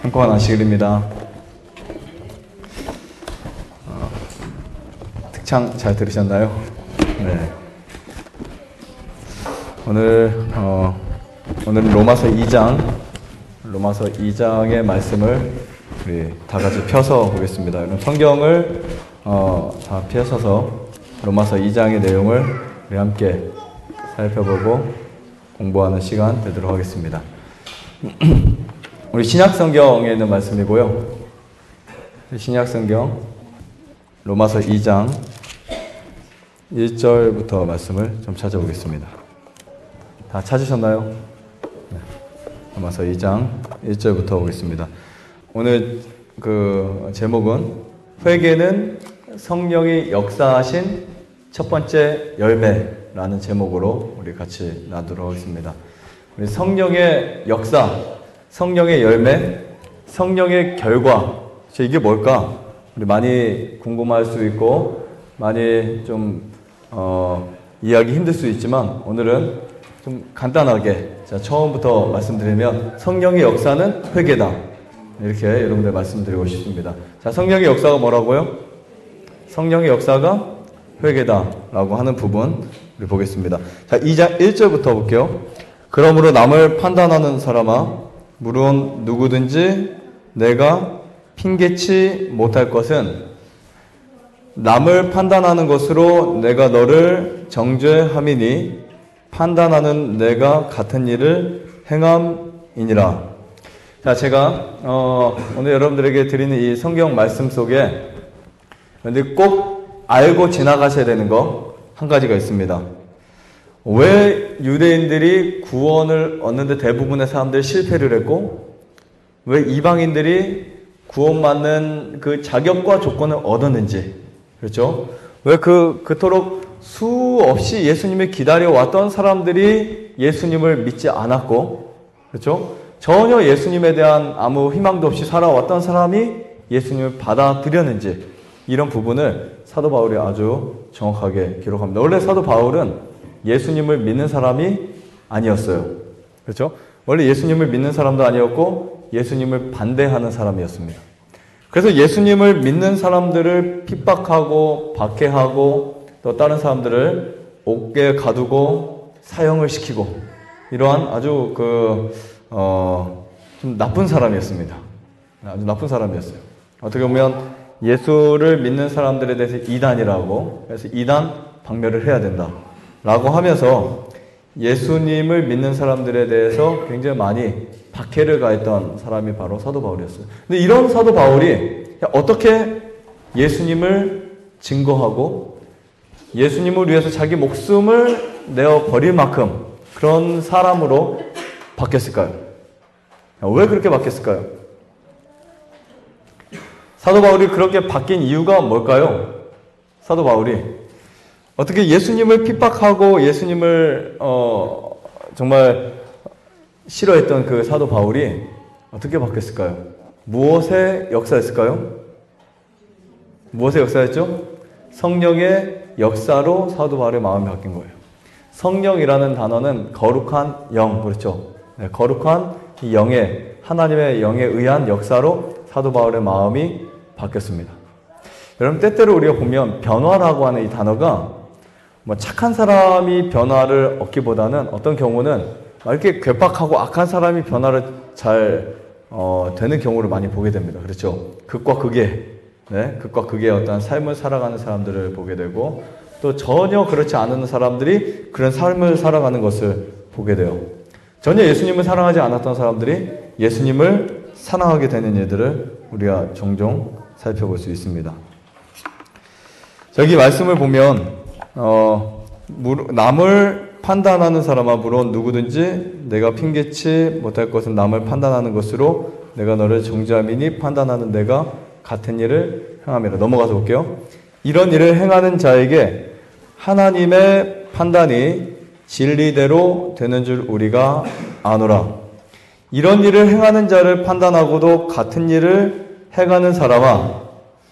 한꺼번에 안식일입니다. 특창 잘 들으셨나요? 네. 오늘은 로마서 2장의 말씀을 우리 다 같이 펴서 보겠습니다. 여러분 성경을 다 펴서서 로마서 2장의 내용을 우리 함께 살펴보고 공부하는 시간 되도록 하겠습니다. 우리 신약성경에 있는 말씀이고요. 신약성경 로마서 2장 1절부터 말씀을 좀 찾아보겠습니다. 다 찾으셨나요? 네. 로마서 2장 1절부터 보겠습니다. 오늘 그 제목은 회개는 성령이 역사하신 첫 번째 열매라는 제목으로 우리 같이 나누도록 하겠습니다. 우리 성령의 역사, 성령의 열매, 성령의 결과, 이게 뭘까? 우리 많이 궁금할 수 있고 많이 좀 이해하기 힘들 수 있지만 오늘은 좀 간단하게 처음부터 말씀드리면 성령의 역사는 회개다, 이렇게 여러분들 말씀드리고 싶습니다. 자, 성령의 역사가 뭐라고요? 성령의 역사가 회개다라고 하는 부분 우리 보겠습니다. 자, 2장 1절부터 볼게요. 그러므로 남을 판단하는 사람아, 물론 누구든지 내가 핑계치 못할 것은 남을 판단하는 것으로 내가 너를 정죄함이니 판단하는 내가 같은 일을 행함이니라. 자, 제가 오늘 여러분들에게 드리는 이 성경 말씀 속에 꼭 알고 지나가셔야 되는 거 한 가지가 있습니다. 왜 유대인들이 구원을 얻는데 대부분의 사람들이 실패를 했고, 왜 이방인들이 구원받는 그 자격과 조건을 얻었는지, 그렇죠? 왜 그토록 수없이 예수님을 기다려왔던 사람들이 예수님을 믿지 않았고, 그렇죠? 전혀 예수님에 대한 아무 희망도 없이 살아왔던 사람이 예수님을 받아들였는지, 이런 부분을 사도 바울이 아주 정확하게 기록합니다. 원래 사도 바울은 예수님을 믿는 사람이 아니었어요. 그렇죠? 원래 예수님을 믿는 사람도 아니었고 예수님을 반대하는 사람이었습니다. 그래서 예수님을 믿는 사람들을 핍박하고 박해하고 또 다른 사람들을 옥에 가두고 사형을 시키고 이러한 아주 좀 나쁜 사람이었습니다. 아주 나쁜 사람이었어요. 어떻게 보면 예수를 믿는 사람들에 대해서 이단이라고, 그래서 이단 박멸을 해야 된다 라고 하면서 예수님을 믿는 사람들에 대해서 굉장히 많이 박해를 가했던 사람이 바로 사도 바울이었어요. 근데 이런 사도 바울이 어떻게 예수님을 증거하고 예수님을 위해서 자기 목숨을 내어 버릴 만큼 그런 사람으로 바뀌었을까요? 왜 그렇게 바뀌었을까요? 사도 바울이 그렇게 바뀐 이유가 뭘까요? 사도 바울이 어떻게 예수님을 핍박하고 예수님을 정말 싫어했던 그 사도 바울이 어떻게 바뀌었을까요? 무엇의 역사였을까요? 무엇의 역사였죠? 성령의 역사로 사도 바울의 마음이 바뀐 거예요. 성령이라는 단어는 거룩한 영, 그렇죠? 네, 거룩한 이 영의, 하나님의 영에 의한 역사로 사도 바울의 마음이 바뀌었습니다. 여러분, 때때로 우리가 보면 변화라고 하는 이 단어가 뭐 착한 사람이 변화를 얻기보다는 어떤 경우는 이렇게 괴팍하고 악한 사람이 변화를 잘 되는 경우를 많이 보게 됩니다. 그렇죠? 극과 극의, 네, 극과 극의 어떤 삶을 살아가는 사람들을 보게 되고 또 전혀 그렇지 않은 사람들이 그런 삶을 살아가는 것을 보게 돼요. 전혀 예수님을 사랑하지 않았던 사람들이 예수님을 사랑하게 되는 일들을 우리가 종종 살펴볼 수 있습니다. 저기 말씀을 보면 남을 판단하는 사람아, 물론 누구든지 내가 핑계치 못할 것은 남을 판단하는 것으로 내가 너를 정죄함이니 판단하는 내가 같은 일을 행함이라. 넘어가서 볼게요. 이런 일을 행하는 자에게 하나님의 판단이 진리대로 되는 줄 우리가 아노라. 이런 일을 행하는 자를 판단하고도 같은 일을 해가는 사람아,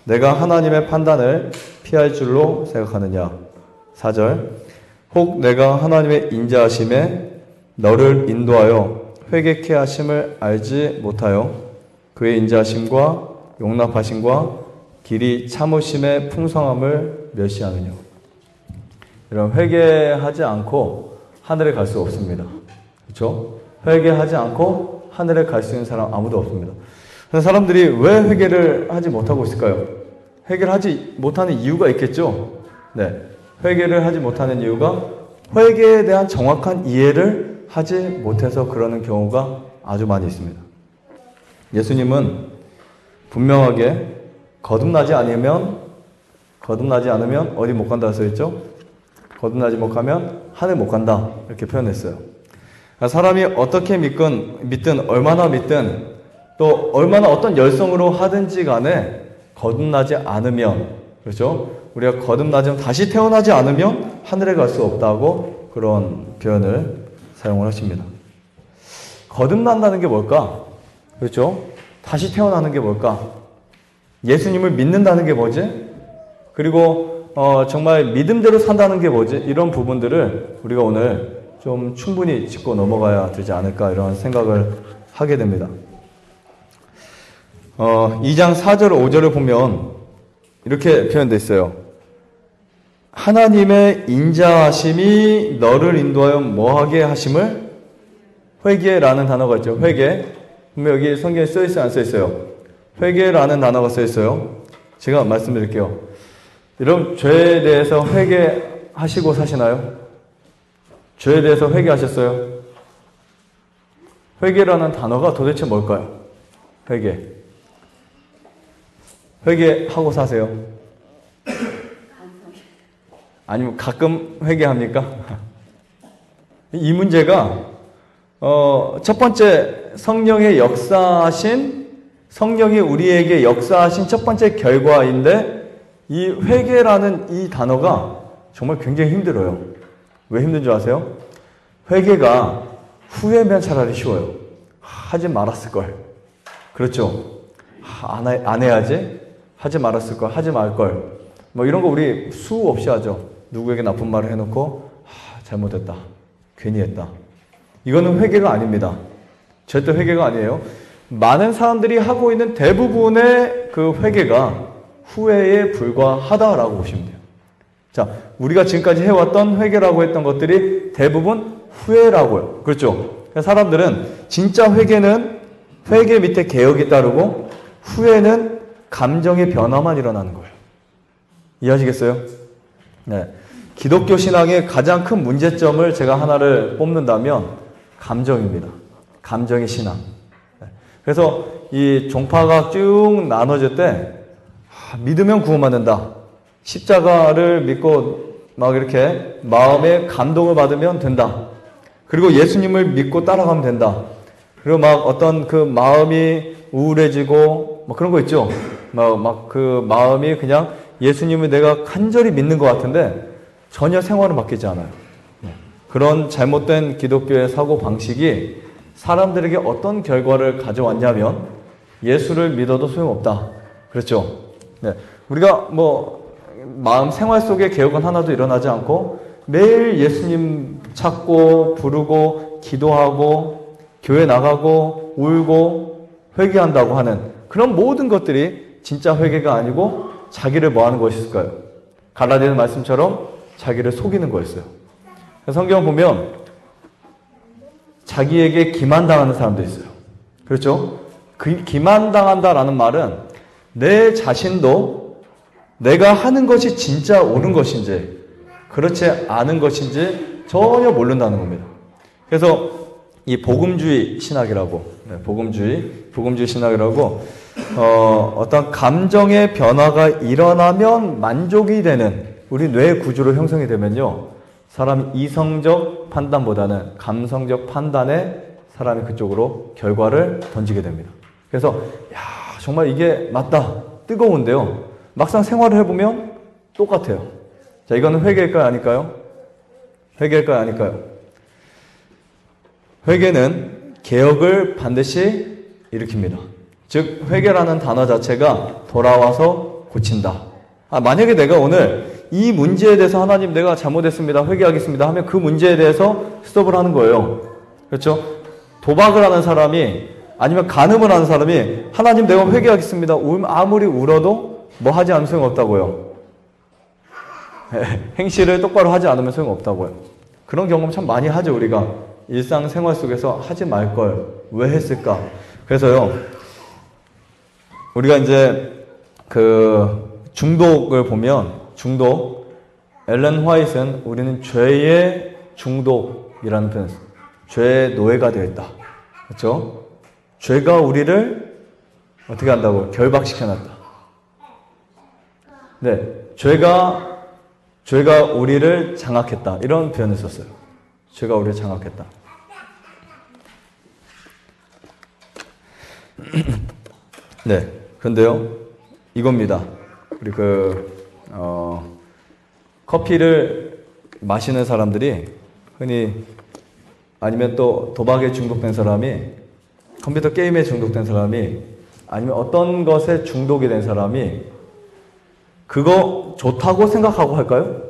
내가 하나님의 판단을 피할 줄로 생각하느냐. 4절. 혹 내가 하나님의 인자하심에 너를 인도하여 회개케 하심을 알지 못하여 그의 인자하심과 용납하심과 길이 참으심의 풍성함을 멸시하느냐. 이런 회개하지 않고 하늘에 갈 수 없습니다. 그렇죠? 회개하지 않고 하늘에 갈 수 있는 사람 아무도 없습니다. 그래서 사람들이 왜 회개를 하지 못하고 있을까요? 회개를 하지 못하는 이유가 있겠죠? 네. 회개를 하지 못하는 이유가 회개에 대한 정확한 이해를 하지 못해서 그러는 경우가 아주 많이 있습니다. 예수님은 분명하게 거듭나지 않으면 어디 못 간다 써있죠? 거듭나지 못하면 하늘 못 간다 이렇게 표현했어요. 사람이 어떻게 믿든 얼마나 믿든 또 얼마나 어떤 열성으로 하든지 간에 거듭나지 않으면, 그렇죠? 우리가 거듭나지 다시 태어나지 않으면 하늘에 갈 수 없다고 그런 표현을 사용을 하십니다. 거듭난다는 게 뭘까? 그렇죠? 다시 태어나는 게 뭘까? 예수님을 믿는다는 게 뭐지? 그리고 정말 믿음대로 산다는 게 뭐지? 이런 부분들을 우리가 오늘 좀 충분히 짚고 넘어가야 되지 않을까 이런 생각을 하게 됩니다. 2장 4절 5절을 보면 이렇게 표현되어 있어요. 하나님의 인자하심이 너를 인도하여 뭐하게 하심을? 회개라는 단어가 있죠. 회개. 그러면 여기 성경에 써있어요? 안 써있어요? 회개라는 단어가 써있어요. 제가 말씀드릴게요. 여러분 죄에 대해서 회개하시고 사시나요? 죄에 대해서 회개하셨어요? 회개라는 단어가 도대체 뭘까요? 회개하고 사세요? 아니면 가끔 회개합니까? 이 문제가 첫 번째 성령의 역사하신 성령이 우리에게 역사하신 첫 번째 결과인데 이 회개라는 이 단어가 정말 굉장히 힘들어요. 왜 힘든 줄 아세요? 회개가 후회면 차라리 쉬워요. 하지 말았을걸. 그렇죠? 안 해야지? 하지 말았을걸. 하지 말걸. 뭐 이런 거 우리 수없이 하죠. 누구에게 나쁜 말을 해놓고 잘못했다. 괜히 했다. 이거는 회개가 아닙니다. 절대 회개가 아니에요. 많은 사람들이 하고 있는 대부분의 그 회개가 후회에 불과하다라고 보시면 돼요. 자, 우리가 지금까지 해왔던 회개라고 했던 것들이 대부분 후회라고요. 그렇죠? 사람들은 진짜 회개는 회개 밑에 개혁이 따르고 후회는 감정의 변화만 일어나는 거예요. 이해하시겠어요? 네. 기독교 신앙의 가장 큰 문제점을 제가 하나를 뽑는다면 감정입니다. 감정의 신앙. 네. 그래서 이 종파가 쭉 나눠질 때 믿으면 구원만 된다. 십자가를 믿고 막 이렇게 마음에 감동을 받으면 된다. 그리고 예수님을 믿고 따라가면 된다. 그리고 막 어떤 그 마음이 우울해지고 막 그런 거 있죠. 막 그 마음이 그냥 예수님을 내가 간절히 믿는 것 같은데 전혀 생활은 바뀌지 않아요. 그런 잘못된 기독교의 사고 방식이 사람들에게 어떤 결과를 가져왔냐면 예수를 믿어도 소용없다. 그렇죠? 네. 우리가 뭐 마음 생활 속에 개혁은 하나도 일어나지 않고 매일 예수님 찾고 부르고 기도하고 교회 나가고 울고 회개한다고 하는 그런 모든 것들이 진짜 회개가 아니고 자기를 뭐 하는 것일까요? 갈라디아 말씀처럼 자기를 속이는 거였어요. 성경 보면 자기에게 기만당하는 사람도 있어요. 그렇죠? 그 기만당한다라는 말은 내 자신도 내가 하는 것이 진짜 옳은 것인지 그렇지 않은 것인지 전혀 모른다는 겁니다. 그래서 이 복음주의 신학이라고, 복음주의 신학이라고 어떤 감정의 변화가 일어나면 만족이 되는 우리 뇌 구조로 형성이 되면요, 사람이 이성적 판단보다는 감성적 판단에 사람이 그쪽으로 결과를 던지게 됩니다. 그래서 야 정말 이게 맞다, 뜨거운데요, 막상 생활을 해보면 똑같아요. 자, 이거는 회개일까요, 아닐까요? 회개일까요, 아닐까요? 회개는 개혁을 반드시 일으킵니다. 즉 회개라는 단어 자체가 돌아와서 고친다. 만약에 내가 오늘 이 문제에 대해서 하나님 내가 잘못했습니다, 회개하겠습니다 하면 그 문제에 대해서 스톱을 하는 거예요. 그렇죠? 도박을 하는 사람이 아니면 간음을 하는 사람이 하나님 내가 회개하겠습니다. 아무리 울어도 뭐 하지 않으면 소용없다고요. 행실을 똑바로 하지 않으면 소용없다고요. 그런 경험 참 많이 하죠. 우리가 일상생활 속에서 하지 말걸 왜 했을까. 그래서요 우리가 이제 그 중독을 보면 엘렌 화이트는 우리는 죄의 중독이라는 표현, 죄의 노예가 되어 있다. 그렇죠? 죄가 우리를 어떻게 한다고? 결박시켜놨다. 네, 죄가 우리를 장악했다. 이런 표현을 썼어요. 죄가 우리를 장악했다. 네, 그런데요, 이겁니다. 우리 커피를 마시는 사람들이 흔히 아니면 또 도박에 중독된 사람이 컴퓨터 게임에 중독된 사람이 아니면 어떤 것에 중독이 된 사람이 그거 좋다고 생각하고 할까요?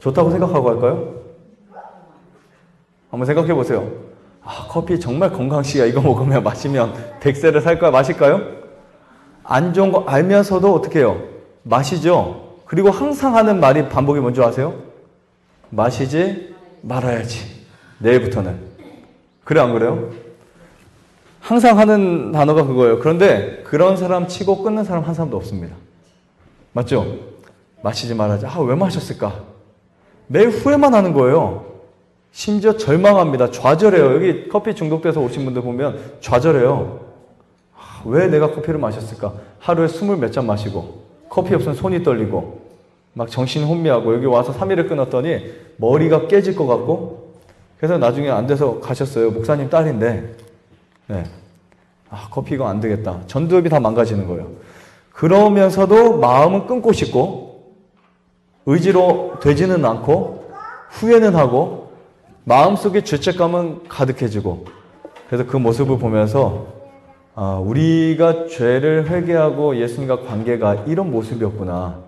좋다고 생각하고 할까요? 한번 생각해 보세요. 아, 커피 정말 건강식이야. 이거 먹으면 마시면 100세를 살까요? 마실까요? 안 좋은 거 알면서도 어떻게 해요? 마시죠. 그리고 항상 하는 말이 반복이 뭔지 아세요? 마시지 말아야지. 내일부터는. 그래 안 그래요? 항상 하는 단어가 그거예요. 그런데 그런 사람 치고 끊는 사람 한 사람도 없습니다. 맞죠? 마시지 말아야지. 아, 왜 마셨을까? 매일 후회만 하는 거예요. 심지어 절망합니다. 좌절해요. 여기 커피 중독돼서 오신 분들 보면 좌절해요. 아, 왜 내가 커피를 마셨을까? 하루에 20 몇 잔 마시고 커피 없으면 손이 떨리고 막 정신 혼미하고 여기 와서 3일을 끊었더니 머리가 깨질 것 같고 그래서 나중에 안 돼서 가셨어요. 목사님 딸인데 네. 아, 커피 이거 안 되겠다. 전두엽이 다 망가지는 거예요. 그러면서도 마음은 끊고 싶고 의지로 되지는 않고 후회는 하고 마음속에 죄책감은 가득해지고 그래서 그 모습을 보면서 아, 우리가 죄를 회개하고 예수님과 관계가 이런 모습이었구나.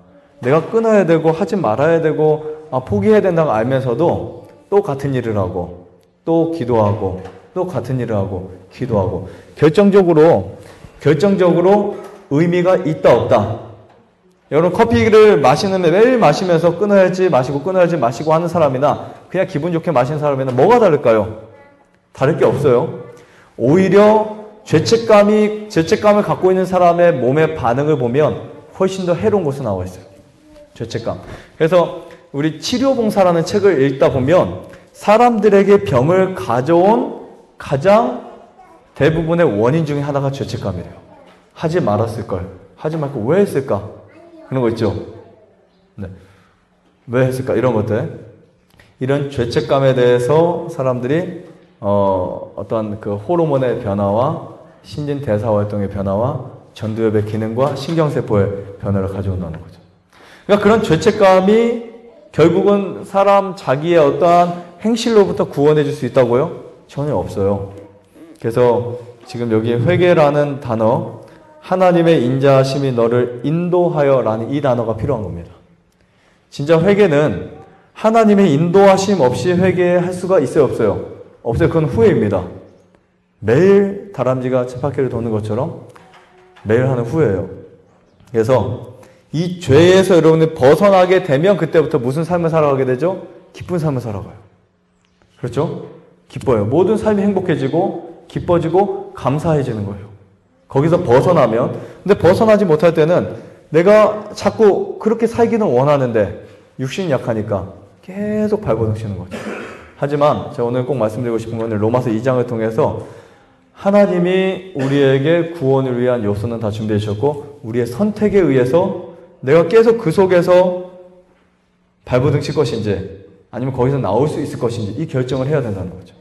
내가 끊어야 되고 하지 말아야 되고 포기해야 된다고 알면서도 또 같은 일을 하고 또 기도하고 또 같은 일을 하고 기도하고 결정적으로 의미가 있다 없다. 여러분 커피를 마시는 매일 마시면서 끊어야지 마시고 끊어야지 마시고 하는 사람이나 그냥 기분 좋게 마시는 사람이나 뭐가 다를까요? 다를 게 없어요. 오히려 죄책감을 갖고 있는 사람의 몸의 반응을 보면 훨씬 더 해로운 것이 나와 있어요. 죄책감. 그래서 우리 치료봉사라는 책을 읽다 보면 사람들에게 병을 가져온 가장 대부분의 원인 중에 하나가 죄책감이래요. 하지 말았을걸. 하지 말고 왜 했을까? 그런 거 있죠. 네. 왜 했을까? 이런 것들. 이런 죄책감에 대해서 사람들이 어떤 그 호르몬의 변화와 신진대사활동의 변화와 전두엽의 기능과 신경세포의 변화를 가져온다는 거죠. 그러니까 그런 죄책감이 결국은 사람 자기의 어떠한 행실로부터 구원해 줄 수 있다고요? 전혀 없어요. 그래서 지금 여기 회개라는 단어, 하나님의 인자하심이 너를 인도하여 라는 이 단어가 필요한 겁니다. 진짜 회개는 하나님의 인도하심 없이 회개할 수가 있어요, 없어요? 없어요. 그건 후회입니다. 매일 다람쥐가 쳇바퀴를 도는 것처럼 매일 하는 후회예요. 그래서 이 죄에서 여러분이 벗어나게 되면 그때부터 무슨 삶을 살아가게 되죠? 기쁜 삶을 살아가요. 그렇죠? 기뻐요. 모든 삶이 행복해지고 기뻐지고 감사해지는 거예요. 거기서 벗어나면, 근데 벗어나지 못할 때는 내가 자꾸 그렇게 살기는 원하는데 육신이 약하니까 계속 발버둥치는 거죠. 하지만 제가 오늘 꼭 말씀드리고 싶은 건 로마서 2장을 통해서 하나님이 우리에게 구원을 위한 요소는 다 준비해 주셨고 우리의 선택에 의해서 내가 계속 그 속에서 발버둥 칠 것인지 아니면 거기서 나올 수 있을 것인지 이 결정을 해야 된다는 거죠.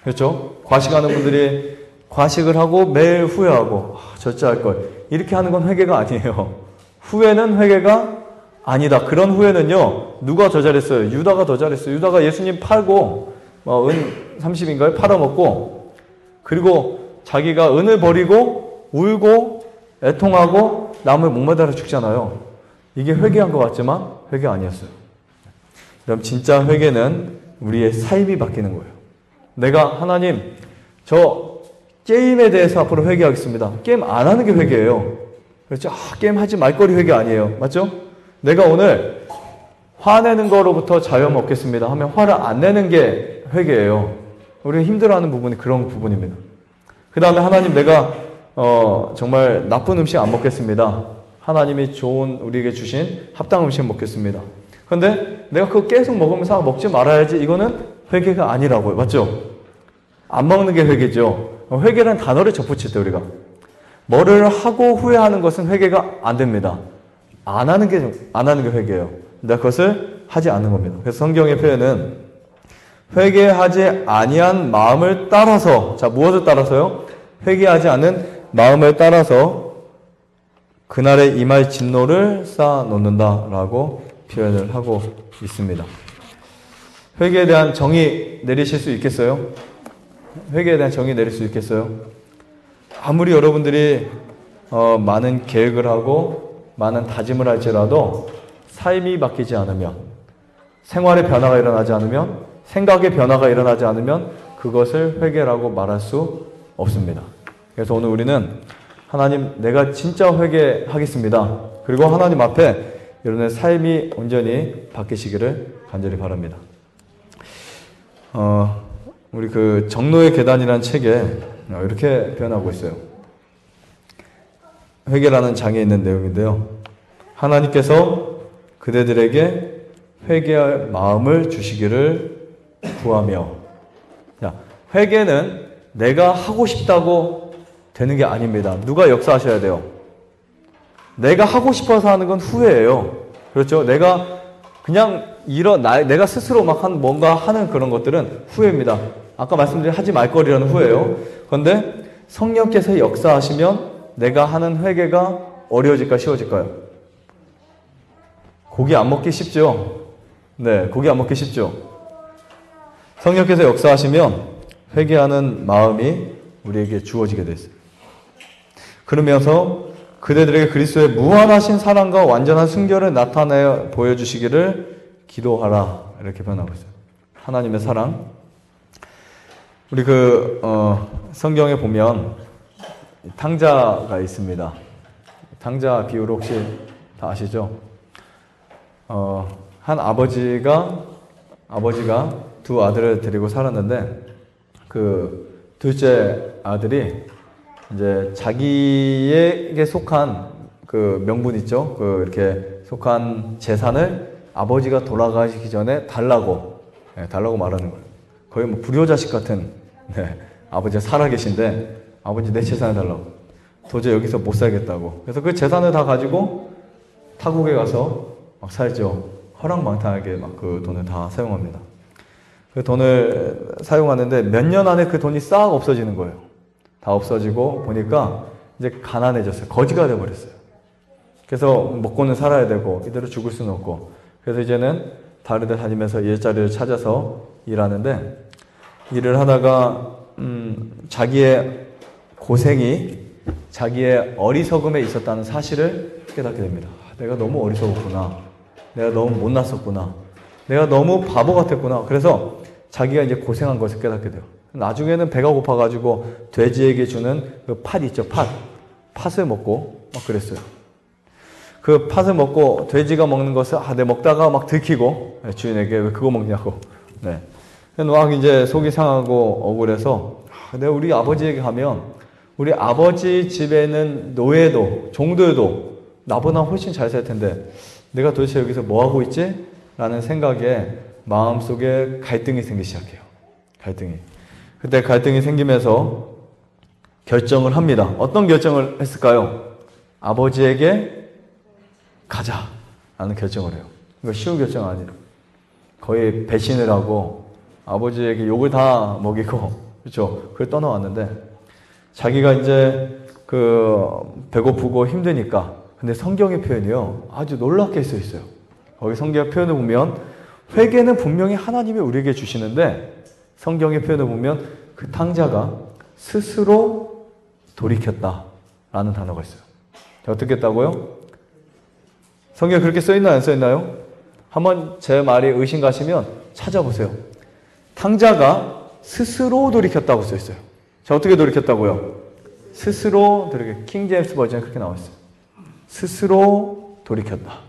그렇죠? 과식하는 분들이 과식을 하고 매일 후회하고 절제할 걸 이렇게 하는 건 회개가 아니에요. 후회는 회개가 아니다. 그런 후회는요. 누가 더 잘했어요? 유다가 더 잘했어요. 유다가 예수님 팔고 은 30인가요? 팔아먹고 그리고 자기가 은을 버리고 울고 애통하고 남을 목매달아 죽잖아요. 이게 회개한 것 같지만 회개 아니었어요. 그럼 진짜 회개는 우리의 삶이 바뀌는 거예요. 내가 하나님 저 게임에 대해서 앞으로 회개하겠습니다. 게임 안 하는 게 회개예요. 그렇죠? 게임 하지 말 거리 회개 아니에요. 맞죠? 내가 오늘 화내는 거로부터 자유 먹겠습니다 하면 화를 안 내는 게 회개예요. 우리가 힘들어하는 부분이 그런 부분입니다. 그 다음에 하나님 내가 정말 나쁜 음식 안 먹겠습니다. 하나님이 좋은 우리에게 주신 합당 음식 먹겠습니다. 그런데 내가 그거 계속 먹으면서 먹지 말아야지, 이거는 회개가 아니라고요. 맞죠? 안 먹는 게 회개죠. 회개라는 단어를 접붙일 때 우리가 뭐를 하고 후회하는 것은 회개가 안 됩니다. 안 하는 게 회개예요. 내가 그것을 하지 않는 겁니다. 그래서 성경의 표현은 회개하지 아니한 마음을 따라서, 자, 무엇을 따라서요? 회개하지 않은 마음을 따라서 그날에 임할 진노를 쌓아놓는다라고 표현을 하고 있습니다. 회개에 대한 정의 내리실 수 있겠어요? 회개에 대한 정의 내릴 수 있겠어요? 아무리 여러분들이 많은 계획을 하고 많은 다짐을 할지라도 삶이 바뀌지 않으면, 생활의 변화가 일어나지 않으면, 생각의 변화가 일어나지 않으면 그것을 회개라고 말할 수 없습니다. 그래서 오늘 우리는 하나님, 내가 진짜 회개하겠습니다. 그리고 하나님 앞에 여러분의 삶이 온전히 바뀌시기를 간절히 바랍니다. 우리 그 정로의 계단이라는 책에 이렇게 표현하고 있어요. 회개라는 장에 있는 내용인데요. 하나님께서 그대들에게 회개할 마음을 주시기를 구하며. 자, 회개는 내가 하고 싶다고 되는 게 아닙니다. 누가 역사하셔야 돼요? 내가 하고 싶어서 하는 건 후회예요. 그렇죠? 내가 그냥 내가 스스로 뭔가 하는 그런 것들은 후회입니다. 아까 말씀드린 하지 말 거리라는 후회예요. 그런데 성령께서 역사하시면 내가 하는 회개가 어려워질까 쉬워질까요? 고기 안 먹기 쉽죠? 네, 고기 안 먹기 쉽죠? 성령께서 역사하시면 회개하는 마음이 우리에게 주어지게 됐어요. 그러면서 그대들에게 그리스도의 무한하신 사랑과 완전한 순결을 나타내 보여주시기를 기도하라, 이렇게 표현하고 있어요. 하나님의 사랑. 우리 성경에 보면 탕자가 있습니다. 탕자 비유를 혹시 다 아시죠? 한 아버지가 두 아들을 데리고 살았는데, 그 둘째 아들이 이제 자기에게 속한 그 명분 있죠? 이렇게 속한 재산을 아버지가 돌아가시기 전에 달라고 말하는 거예요. 거의 뭐 불효자식 같은, 아버지가 살아계신데 아버지 내 재산을 달라고. 도저히 여기서 못 살겠다고. 그래서 그 재산을 다 가지고 타국에 가서 막 살죠. 허랑방탕하게 막 그 돈을 다 사용합니다. 그 돈을 사용하는데 몇 년 안에 그 돈이 싹 없어지는 거예요. 다 없어지고 보니까 이제 가난해졌어요. 거지가 돼버렸어요. 그래서 먹고는 살아야 되고 이대로 죽을 수는 없고, 그래서 이제는 다른 데 다니면서 일자리를 찾아서 일하는데, 일을 하다가 자기의 고생이 자기의 어리석음에 있었다는 사실을 깨닫게 됩니다. 내가 너무 어리석었구나. 내가 너무 못났었구나. 내가 너무 바보 같았구나. 그래서 자기가 이제 고생한 것을 깨닫게 돼요. 나중에는 배가 고파가지고 돼지에게 주는 그 팥 있죠, 팥을 먹고 막 그랬어요. 그 팥을 먹고 돼지가 먹는 것을 내가 먹다가 막 들키고, 주인에게 왜 그거 먹냐고. 네. 막 이제 속이 상하고 억울해서 내가 우리 아버지에게 가면 우리 아버지 집에 있는 노예도 종들도 나보다 훨씬 잘 살 텐데 내가 도대체 여기서 뭐 하고 있지? 라는 생각에 마음속에 갈등이 생기기 시작해요. 그때 갈등이 생기면서 결정을 합니다. 어떤 결정을 했을까요? 아버지에게 가자 라는 결정을 해요. 이거 쉬운 결정 아니에요. 거의 배신을 하고 아버지에게 욕을 다 먹이고, 그렇죠? 그걸 떠나왔는데 자기가 이제 배고프고 힘드니까. 근데 성경의 표현이요, 아주 놀랍게 써 있어요. 거기 성경의 표현을 보면 회개는 분명히 하나님이 우리에게 주시는데, 성경의 표현을 보면 그 탕자가 스스로 돌이켰다라는 단어가 있어요. 어떻게 했다고요? 성경에 그렇게 써있나요? 안 써있나요? 한번 제 말이 의심 가시면 찾아보세요. 탕자가 스스로 돌이켰다고 써있어요. 자, 어떻게 돌이켰다고요? 스스로 돌이켰. 킹 제임스 버전에 그렇게 나와 있어요. 스스로 돌이켰다.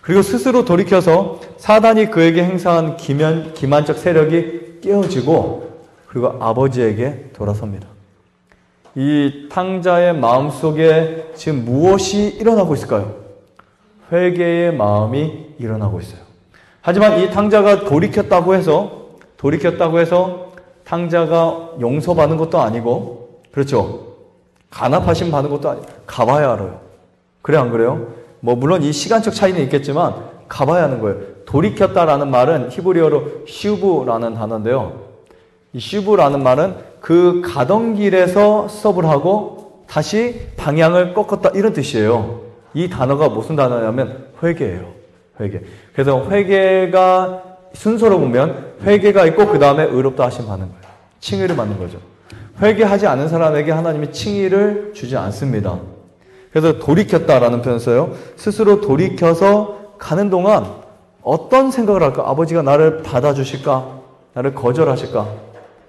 그리고 스스로 돌이켜서 사단이 그에게 행사한 기만적 세력이 깨어지고 그리고 아버지에게 돌아섭니다. 이 탕자의 마음속에 지금 무엇이 일어나고 있을까요? 회개의 마음이 일어나고 있어요. 하지만 이 탕자가 돌이켰다고 해서 탕자가 용서받는 것도 아니고, 그렇죠? 간합하심 받는 것도 아니고, 가봐야 알아요. 그래, 안 그래요? 뭐, 물론 이 시간적 차이는 있겠지만, 가봐야 하는 거예요. 돌이켰다라는 말은 히브리어로 슈브라는 단어인데요. 이 슈브라는 말은 그 가던 길에서 스톱을 하고 다시 방향을 꺾었다, 이런 뜻이에요. 이 단어가 무슨 단어냐면 회개예요. 회개. 그래서 회개가 순서로 보면 회개가 있고 그 다음에 의롭다 하심 받는 거예요. 칭의를 받는 거죠. 회개하지 않은 사람에게 하나님이 칭의를 주지 않습니다. 그래서 돌이켰다라는 표현을 써요. 스스로 돌이켜서 가는 동안 어떤 생각을 할까? 아버지가 나를 받아주실까? 나를 거절하실까?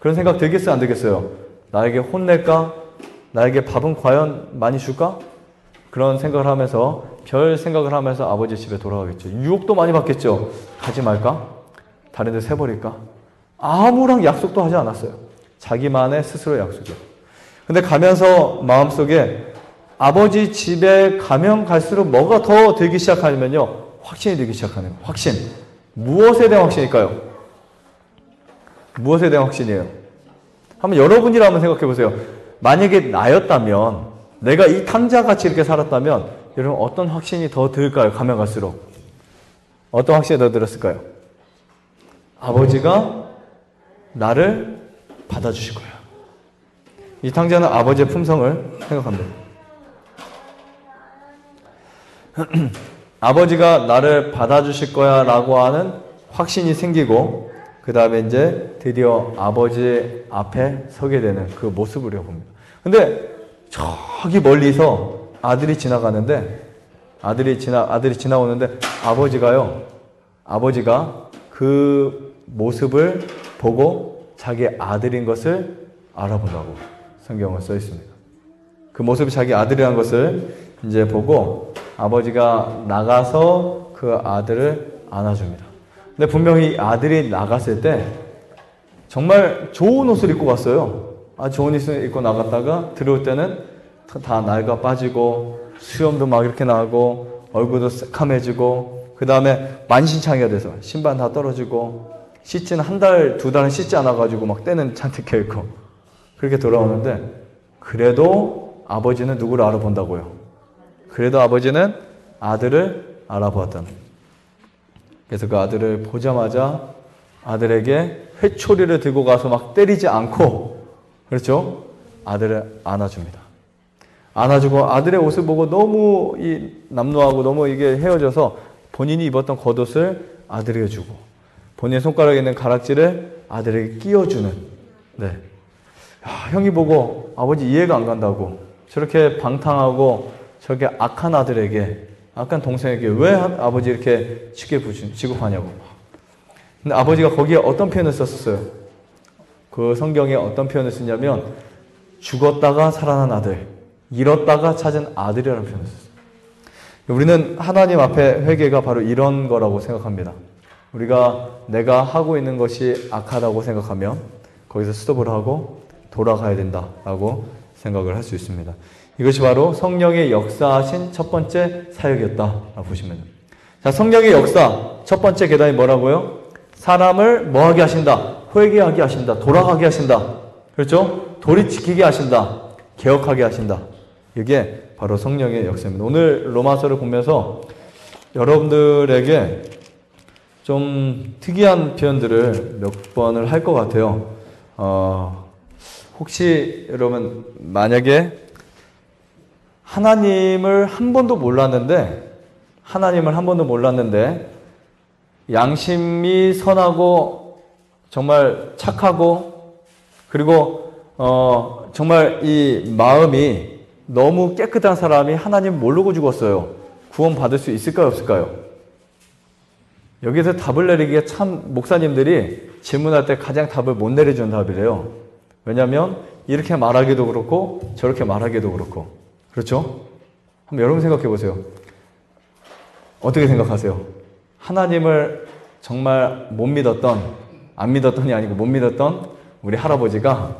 그런 생각 들겠어요? 안 들겠어요? 나에게 혼낼까? 나에게 밥은 과연 많이 줄까? 그런 생각을 하면서, 별 생각을 하면서 아버지 집에 돌아가겠죠. 유혹도 많이 받겠죠. 가지 말까? 다른 데 새버릴까? 아무런 약속도 하지 않았어요. 자기만의 스스로 약속이요. 근데 가면서 마음속에 아버지 집에 가면 갈수록 뭐가 더 들기 시작하냐면요. 확신이 들기 시작하는 거예요. 확신. 무엇에 대한 확신일까요? 무엇에 대한 확신이에요? 한번 여러분이라 생각해 보세요. 만약에 나였다면, 내가 이 탕자같이 이렇게 살았다면 여러분 어떤 확신이 더 들까요? 가면 갈수록. 어떤 확신이 더 들었을까요? 아버지가 나를 받아주실 거야. 이 탕자는 아버지의 품성을 생각합니다. 아버지가 나를 받아주실 거야 라고 하는 확신이 생기고, 그 다음에 이제 드디어 아버지 앞에 서게 되는 그 모습을 봅니다. 근데 저기 멀리서 아들이 지나가는데, 아들이 지나오는데 아버지가 그 모습을 보고 자기 아들인 것을 알아본다고 성경은 써 있습니다. 그 모습이 자기 아들이라는 것을 이제 보고 아버지가 나가서 그 아들을 안아줍니다. 근데 분명히 아들이 나갔을 때 정말 좋은 옷을 입고 갔어요. 좋은 옷을 입고 나갔다가 들어올 때는 다 낡아 빠지고 수염도 막 이렇게 나고 얼굴도 새카매지고, 그 다음에 만신창이가 돼서 신발 다 떨어지고, 씻지는 한 달, 두 달은 씻지 않아가지고 막 때는 잔뜩 껴있고 그렇게 돌아오는데, 그래도 아버지는 누구를 알아본다고요? 그래도 아버지는 아들을 알아보았다는 거예요. 그래서 그 아들을 보자마자 아들에게 회초리를 들고 가서 막 때리지 않고, 그렇죠? 아들을 안아줍니다. 안아주고 아들의 옷을 보고 너무 남노하고 너무 이게 헤어져서 본인이 입었던 겉옷을 아들에게 주고, 본인의 손가락에 있는 가락지를 아들에게 끼워주는. 네. 형이 보고 아버지 이해가 안 간다고, 저렇게 방탕하고 저렇게 악한 아들에게, 악한 동생에게 왜 아버지 이렇게 취급하냐고. 근데 아버지가 거기에 어떤 표현을 썼었어요? 그 성경에 어떤 표현을 쓰냐면, 죽었다가 살아난 아들, 잃었다가 찾은 아들이라는 표현을 썼어요. 우리는 하나님 앞에 회개가 바로 이런 거라고 생각합니다. 우리가 내가 하고 있는 것이 악하다고 생각하면 거기서 스톱을 하고 돌아가야 된다라고 생각을 할 수 있습니다. 이것이 바로 성령의 역사하신 첫 번째 사역이었다라고 보시면 됩니다. 자, 성령의 역사 첫 번째 계단이 뭐라고요? 사람을 뭐하게 하신다? 회개하게 하신다. 돌아가게 하신다. 그렇죠? 돌이키게 하신다. 개혁하게 하신다. 이게 바로 성령의 역사입니다. 오늘 로마서를 보면서 여러분들에게 좀 특이한 표현들을 몇 번을 할 것 같아요. 혹시 여러분 만약에 하나님을 한 번도 몰랐는데 양심이 선하고 정말 착하고, 그리고 정말 이 마음이 너무 깨끗한 사람이 하나님 모르고 죽었어요. 구원 받을 수 있을까요, 없을까요? 여기서 답을 내리기가 참, 목사님들이 질문할 때 가장 답을 못 내려주는 답이래요. 왜냐하면 이렇게 말하기도 그렇고 저렇게 말하기도 그렇고. 그렇죠? 한번 여러분 생각해 보세요. 어떻게 생각하세요? 하나님을 정말 못 믿었던, 안 믿었던이 아니고 못 믿었던 우리 할아버지가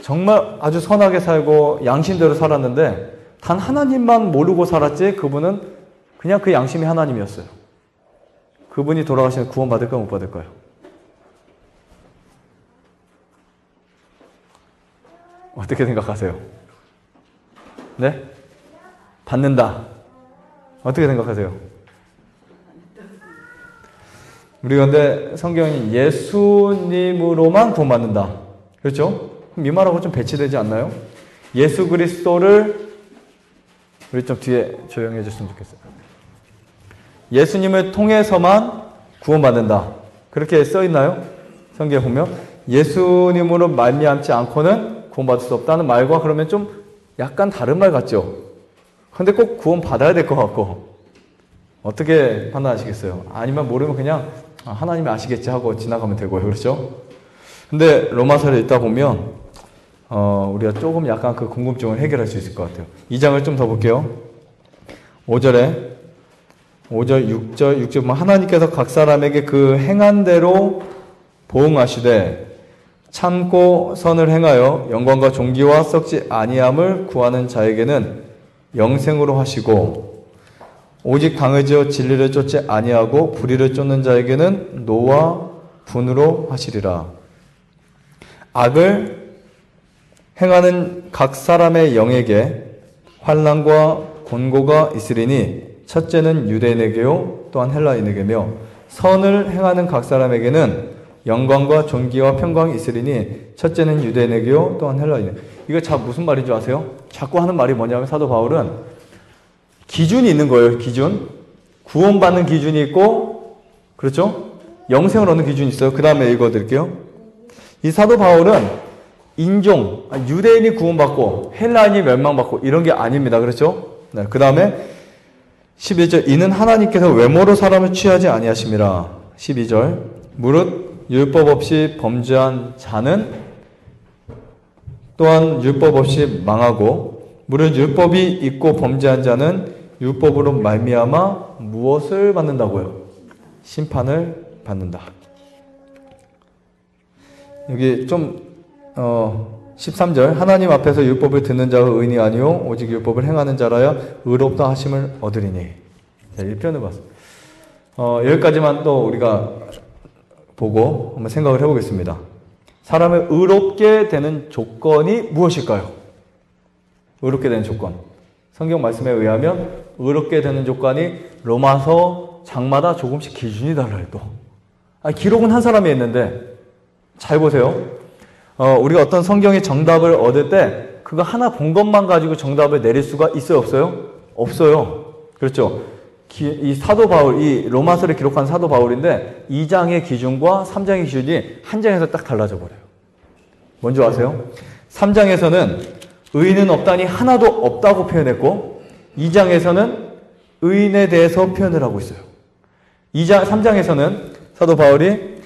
정말 아주 선하게 살고 양심대로 살았는데 단 하나님만 모르고 살았지 그분은 그냥 그 양심이 하나님이었어요. 그분이 돌아가시면 구원 받을까요? 못 받을까요? 어떻게 생각하세요? 네? 받는다. 어떻게 생각하세요? 우리 근데 성경이 예수님으로만 구원 받는다. 그렇죠? 그럼 이 말하고 좀 배치되지 않나요? 예수 그리스도를 우리 좀 뒤에 조용히 해줬으면 좋겠어요. 예수님을 통해서만 구원받는다. 그렇게 써있나요? 성경에 보면 예수님으로 말미암지 않고는 구원받을 수 없다는 말과 그러면 좀 약간 다른 말 같죠? 근데 꼭 구원받아야 될 것 같고 어떻게 판단하시겠어요? 아니면 모르면 그냥 하나님이 아시겠지 하고 지나가면 되고요. 그렇죠? 근데 로마서를 읽다 보면 우리가 조금 약간 그 궁금증을 해결할 수 있을 것 같아요. 2장을 좀 더 볼게요. 5절, 6절 보면 하나님께서 각 사람에게 그 행한 대로 보응하시되 참고 선을 행하여 영광과 존귀와 썩지 아니함을 구하는 자에게는 영생으로 하시고 오직 강해지어 진리를 쫓지 아니하고 불의를 쫓는 자에게는 노와 분으로 하시리라. 악을 행하는 각 사람의 영에게 환난과 곤고가 있으리니 첫째는 유대인에게요 또한 헬라인에게며 선을 행하는 각 사람에게는 영광과 존귀와 평강이 있으리니 첫째는 유대인에게요 또한 헬라인에게. 이거 참 무슨 말인 줄 아세요? 자꾸 하는 말이 뭐냐면 사도 바울은 기준이 있는 거예요. 기준. 구원받는 기준이 있고 그렇죠? 영생을 얻는 기준이 있어요. 그 다음에 읽어드릴게요. 이 사도 바울은 인종, 유대인이 구원받고 헬라인이 멸망받고 이런 게 아닙니다. 그렇죠? 네, 그 다음에 11절 이는 하나님께서 외모로 사람을 취하지 아니하심이라. 12절 무릇 율법 없이 범죄한 자는 또한 율법 없이 망하고 무릇 율법이 있고 범죄한 자는 율법으로 말미암아 무엇을 받는다고요? 심판을 받는다. 여기 좀 13절 하나님 앞에서 율법을 듣는 자가 의인이 아니요 오직 율법을 행하는 자라야 의롭다 하심을 얻으리니. 자, 이 표현을 봤습니다. 여기까지만 또 우리가 보고 한번 생각을 해보겠습니다. 사람을 의롭게 되는 조건이 무엇일까요? 의롭게 되는 조건. 성경 말씀에 의하면 의롭게 되는 조건이 로마서 장마다 조금씩 기준이 달라요. 또 기록은 한 사람이 했는데 잘 보세요. 우리가 어떤 성경의 정답을 얻을 때 그거 하나 본 것만 가지고 정답을 내릴 수가 있어요? 없어요? 없어요. 그렇죠? 이 사도 바울, 이 로마서를 기록한 사도 바울인데 2장의 기준과 3장의 기준이 한 장에서 딱 달라져 버려요. 뭔지 아세요? 3장에서는 의인은 없다니 하나도 없다고 표현했고 2장에서는 의인에 대해서 표현을 하고 있어요. 3장에서는 사도 바울이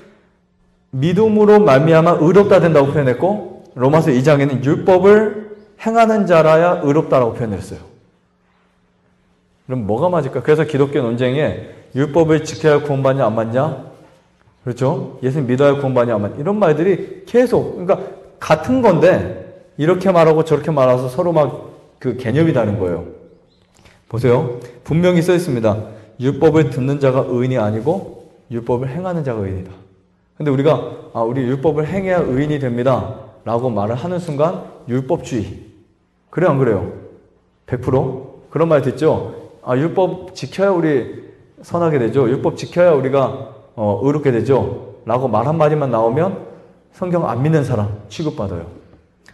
믿음으로 말미암아 의롭다 된다고 표현했고 로마서 2장에는 율법을 행하는 자라야 의롭다라고 표현했어요. 그럼 뭐가 맞을까? 그래서 기독교 논쟁에 율법을 지켜야 구원받냐 안 받냐? 그렇죠? 예수님 믿어야 구원받냐 안 받냐? 이런 말들이 계속 그러니까 같은 건데 이렇게 말하고 저렇게 말해서 서로 막 그 개념이 다른 거예요. 보세요. 분명히 써 있습니다. 율법을 듣는 자가 의인이 아니고 율법을 행하는 자가 의인이다. 근데 우리가 우리 율법을 행해야 의인이 됩니다 라고 말을 하는 순간 율법주의. 그래요 안 그래요? 100% 그런 말 듣죠? 율법 지켜야 우리 선하게 되죠. 율법 지켜야 우리가 의롭게 되죠 라고 말 한마디만 나오면 성경 안 믿는 사람 취급받아요.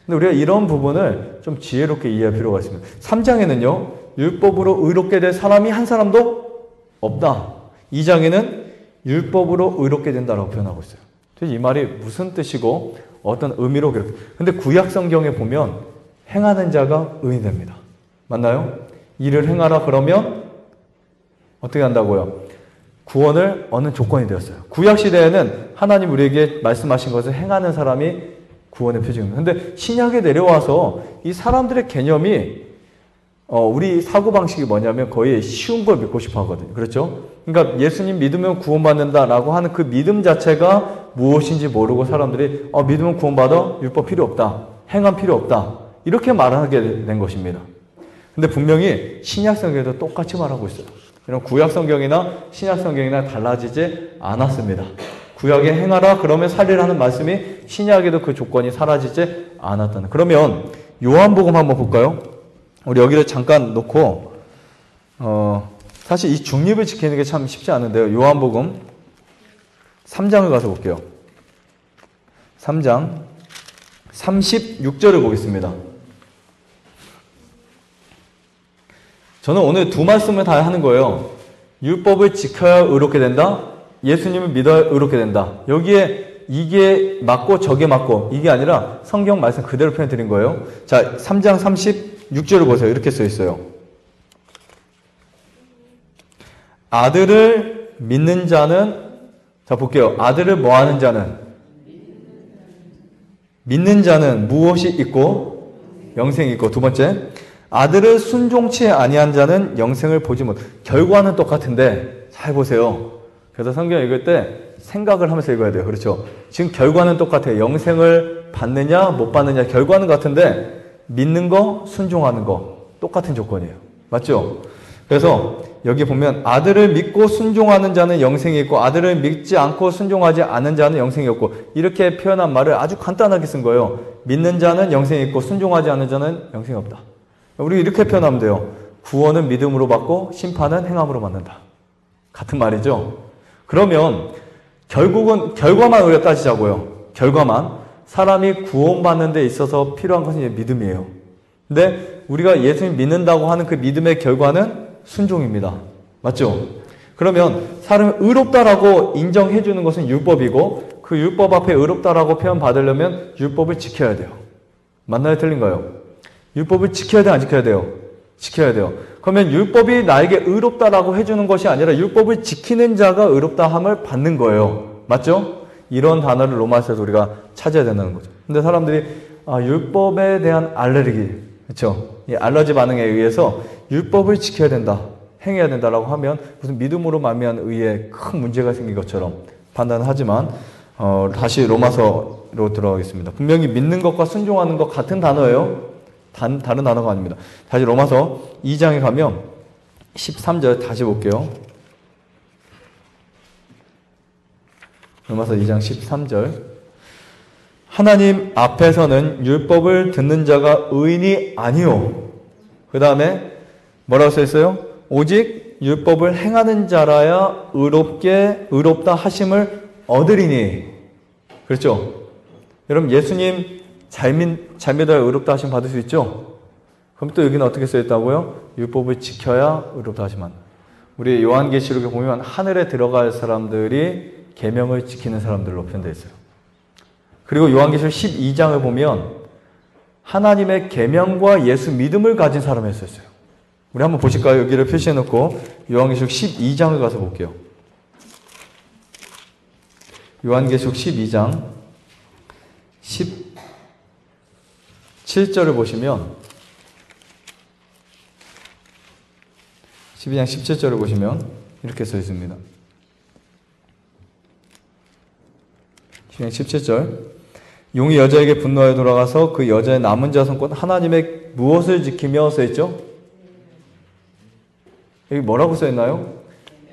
근데 우리가 이런 부분을 좀 지혜롭게 이해할 필요가 있습니다. 3장에는요 율법으로 의롭게 될 사람이 한 사람도 없다. 2장에는 율법으로 의롭게 된다라고 표현하고 있어요. 이 말이 무슨 뜻이고 어떤 의미로 그렇게. 근데 구약 성경에 보면 행하는 자가 의인됩니다. 맞나요? 일을 행하라 그러면 어떻게 한다고요? 구원을 얻는 조건이 되었어요. 구약 시대에는 하나님 우리에게 말씀하신 것을 행하는 사람이 구원의 표징입니다. 근데 신약에 내려와서 이 사람들의 개념이 우리 사고방식이 뭐냐면 거의 쉬운 걸 믿고 싶어 하거든요. 그렇죠? 그러니까 예수님 믿으면 구원받는다라고 하는 그 믿음 자체가 무엇인지 모르고 사람들이 믿으면 구원받아? 율법 필요 없다. 행함 필요 없다. 이렇게 말하게 된 것입니다. 근데 분명히 신약 성경에도 똑같이 말하고 있어요. 이런 구약 성경이나 신약 성경이나 달라지지 않았습니다. 구약에 행하라 그러면 살리라는 말씀이 신약에도 그 조건이 사라지지 않았다는. 그러면 요한복음 한번 볼까요? 우리 여기를 잠깐 놓고 사실 이 중립을 지키는 게 참 쉽지 않은데요. 요한복음 3장을 가서 볼게요. 3장 36절을 보겠습니다. 저는 오늘 두 말씀을 다 하는 거예요. 율법을 지켜야 의롭게 된다. 예수님을 믿어야 의롭게 된다. 여기에 이게 맞고 저게 맞고 이게 아니라 성경 말씀 그대로 표현 드린 거예요. 자, 3장 36절을 보세요. 이렇게 써 있어요. 아들을 믿는 자는, 자 볼게요. 아들을 뭐 하는 자는? 믿는 자는 무엇이 있고? 영생이 있고. 두 번째, 아들을 순종치 아니한 자는 영생을 보지 못. 결과는 똑같은데 잘 보세요. 그래서 성경 읽을 때 생각을 하면서 읽어야 돼요. 그렇죠? 지금 결과는 똑같아요. 영생을 받느냐 못 받느냐 결과는 같은데 믿는 거 순종하는 거 똑같은 조건이에요. 맞죠? 그래서 여기 보면 아들을 믿고 순종하는 자는 영생이 있고 아들을 믿지 않고 순종하지 않는 자는 영생이 없고 이렇게 표현한 말을 아주 간단하게 쓴 거예요. 믿는 자는 영생이 있고 순종하지 않는 자는 영생이 없다. 우리 이렇게 표현하면 돼요. 구원은 믿음으로 받고 심판은 행함으로 받는다. 같은 말이죠. 그러면 결국은 결과만 우리가 따지자고요. 결과만. 사람이 구원받는 데 있어서 필요한 것은 이제 믿음이에요. 근데 우리가 예수님 믿는다고 하는 그 믿음의 결과는 순종입니다. 맞죠? 그러면 사람이 의롭다라고 인정해 주는 것은 율법이고 그 율법 앞에 의롭다라고 표현 받으려면 율법을 지켜야 돼요. 맞나요? 틀린가요? 율법을 지켜야 돼, 안 지켜야 돼요? 지켜야 돼요. 그러면 율법이 나에게 의롭다라고 해주는 것이 아니라 율법을 지키는 자가 의롭다함을 받는 거예요. 맞죠? 이런 단어를 로마서에서 우리가 찾아야 된다는 거죠. 근데 사람들이 율법에 대한 알레르기, 그렇죠? 이 알러지 반응에 의해서 율법을 지켜야 된다, 행해야 된다라고 하면 무슨 믿음으로 말미암은 의에 큰 문제가 생긴 것처럼 판단하지만 다시 로마서로 들어가겠습니다. 분명히 믿는 것과 순종하는 것 같은 단어예요. 다른 단어가 아닙니다. 다시 로마서 2장에 가면 13절 다시 볼게요. 로마서 2장 13절. 하나님 앞에서는 율법을 듣는 자가 의인이 아니요. 그 다음에 뭐라고 써있어요? 오직 율법을 행하는 자라야 의롭다 하심을 얻으리니. 그렇죠? 여러분 예수님 잘 믿어야 의롭다 하심 받을 수 있죠? 그럼 또 여기는 어떻게 써있다고요? 율법을 지켜야 의롭다 하심. 우리 요한계시록에 보면 하늘에 들어갈 사람들이 계명을 지키는 사람들로 표현되어 있어요. 그리고 요한계시록 12장을 보면 하나님의 계명과 예수 믿음을 가진 사람이 있었어요. 우리 한번 보실까요? 여기를 표시해놓고 요한계시록 12장을 가서 볼게요. 요한계시록 12장 17절을 보시면 12장 17절을 보시면 이렇게 써 있습니다. 12장 17절. 용이 여자에게 분노하여 돌아가서 그 여자의 남은 자손 하나님의 무엇을 지키며 써 있죠? 여기 뭐라고 써 있나요?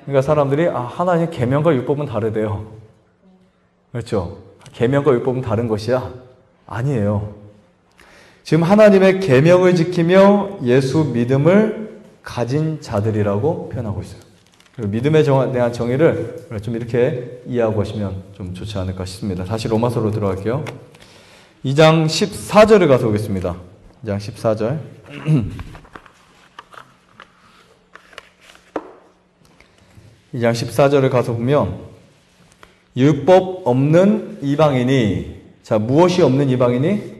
그러니까 사람들이 하나님의 계명과 율법은 다르대요. 그렇죠? 계명과 율법은 다른 것이야? 아니에요. 지금 하나님의 계명을 지키며 예수 믿음을 가진 자들이라고 표현하고 있어요. 그리고 믿음에 대한 정의를 좀 이렇게 이해하고 가시면 좀 좋지 않을까 싶습니다. 다시 로마서로 들어갈게요. 2장 14절을 가서 보겠습니다. 2장 14절. 2장 14절을 가서 보면 율법 없는 이방인이, 자 무엇이 없는 이방인이?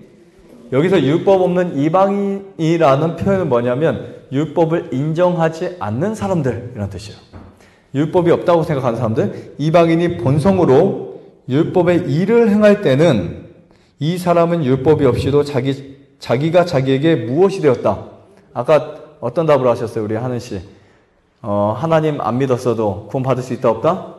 여기서 율법 없는 이방인이라는 표현은 뭐냐면 율법을 인정하지 않는 사람들이라는 뜻이에요. 율법이 없다고 생각하는 사람들, 이방인이 본성으로 율법의 일을 행할 때는 이 사람은 율법이 없이도 자기가 자기에게 무엇이 되었다. 아까 어떤 답을 하셨어요? 우리 하는 씨. 하나님 안 믿었어도 구원 받을 수 있다 없다?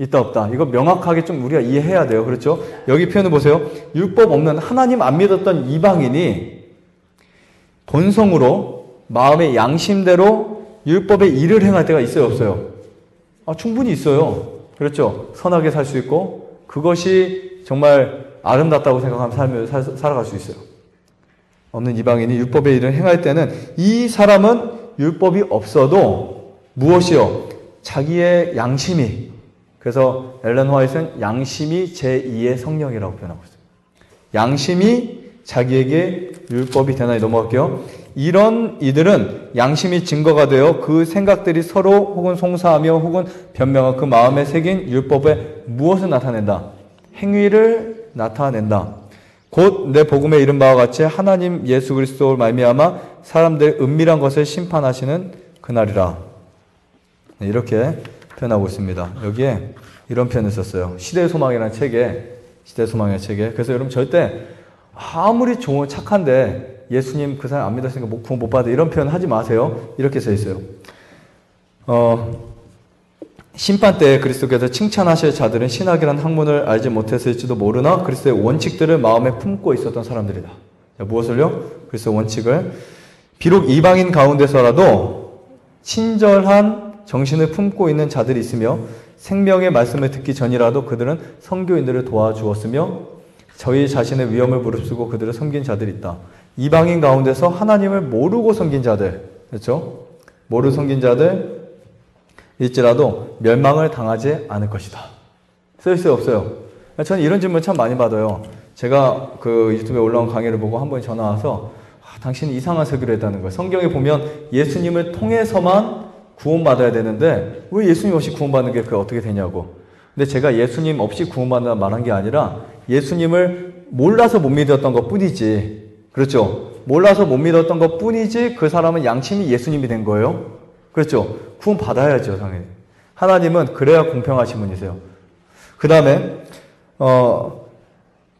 있다 없다. 이거 명확하게 좀 우리가 이해해야 돼요. 그렇죠? 여기 표현을 보세요. 율법 없는 하나님 안 믿었던 이방인이 본성으로 마음의 양심대로 율법의 일을 행할 때가 있어요 없어요? 충분히 있어요. 그렇죠? 선하게 살 수 있고 그것이 정말 아름답다고 생각하면 삶을 살아갈 수 있어요. 없는 이방인이 율법의 일을 행할 때는 이 사람은 율법이 없어도 무엇이요? 자기의 양심이, 그래서 엘렌 화이트는 양심이 제2의 성령이라고 표현하고 있어요. 양심이 자기에게 율법이 되나요? 넘어갈게요. 이런 이들은 양심이 증거가 되어 그 생각들이 서로 혹은 송사하며 혹은 변명하고 그 마음에 새긴 율법에 무엇을 나타낸다? 행위를 나타낸다. 곧 내 복음에 이른 바와 같이 하나님 예수 그리스도를 말미암아 사람들의 은밀한 것을 심판하시는 그날이라. 네, 이렇게 표현하고 있습니다. 여기에 이런 표현을 썼어요. 시대의 소망이라는 책에, 시대의 소망이라는 책에. 그래서 여러분 절대 아무리 좋은 착한데 예수님 그 사람 안 믿었으니까 구원 못 받아 이런 표현 하지 마세요. 이렇게 써 있어요. 심판 때에 그리스도께서 칭찬하실 자들은 신학이라는 학문을 알지 못했을지도 모르나 그리스도의 원칙들을 마음에 품고 있었던 사람들이다. 무엇을요? 그리스도의 원칙을. 비록 이방인 가운데서라도 친절한 정신을 품고 있는 자들이 있으며 생명의 말씀을 듣기 전이라도 그들은 선교인들을 도와주었으며 저희 자신의 위험을 무릅쓰고 그들을 섬긴 자들이 있다. 이방인 가운데서 하나님을 모르고 섬긴 자들, 그렇죠? 모르고 섬긴 자들 일지라도 멸망을 당하지 않을 것이다. 써있어요, 없어요? 저는 이런 질문 참 많이 받아요. 제가 그 유튜브에 올라온 강의를 보고 한 번이 전화 와서 당신이 이상한 설교를 했다는 거예요. 성경에 보면 예수님을 통해서만 구원받아야 되는데 왜 예수님 없이 구원받는 게 그게 어떻게 되냐고. 근데 제가 예수님 없이 구원받는다 말한 게 아니라 예수님을 몰라서 못 믿었던 것 뿐이지. 그렇죠? 몰라서 못 믿었던 것 뿐이지 그 사람은 양심이 예수님이 된 거예요. 그렇죠? 구원 받아야죠, 당연히. 하나님은 그래야 공평하신 분이세요. 그 다음에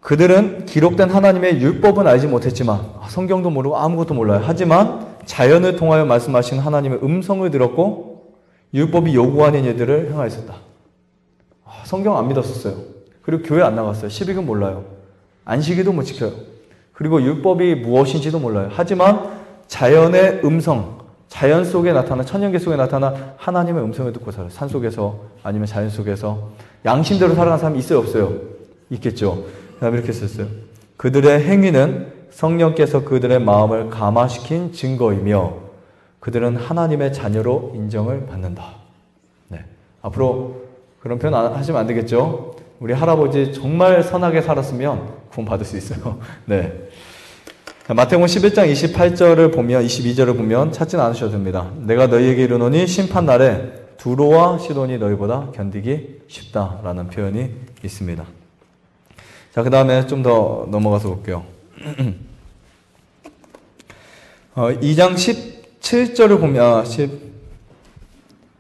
그들은 기록된 하나님의 율법은 알지 못했지만 성경도 모르고 아무것도 몰라요. 하지만 자연을 통하여 말씀하신 하나님의 음성을 들었고 율법이 요구하는 일들을 행하였었다. 성경 안 믿었었어요. 그리고 교회 안 나갔어요. 십이금 몰라요. 안식일도 못 지켜요. 그리고 율법이 무엇인지도 몰라요. 하지만 자연의 음성, 자연 속에 나타나, 천연계 속에 나타나 하나님의 음성을 듣고 살아요. 산 속에서 아니면 자연 속에서. 양심대로 살아가는 사람이 있어요, 없어요? 있겠죠. 그 다음에 이렇게 썼어요. 그들의 행위는 성령께서 그들의 마음을 감화시킨 증거이며 그들은 하나님의 자녀로 인정을 받는다. 네. 앞으로 그런 표현 하시면 안 되겠죠? 우리 할아버지 정말 선하게 살았으면 구원 받을 수 있어요. 네. 마태복음 11장 28절을 보면 22절을 보면 찾지는 않으셔도 됩니다. 내가 너희에게 이르노니 심판날에 두로와 시돈이 너희보다 견디기 쉽다라는 표현이 있습니다. 자, 그 다음에 좀 더 넘어가서 볼게요. 2장 17절을 보면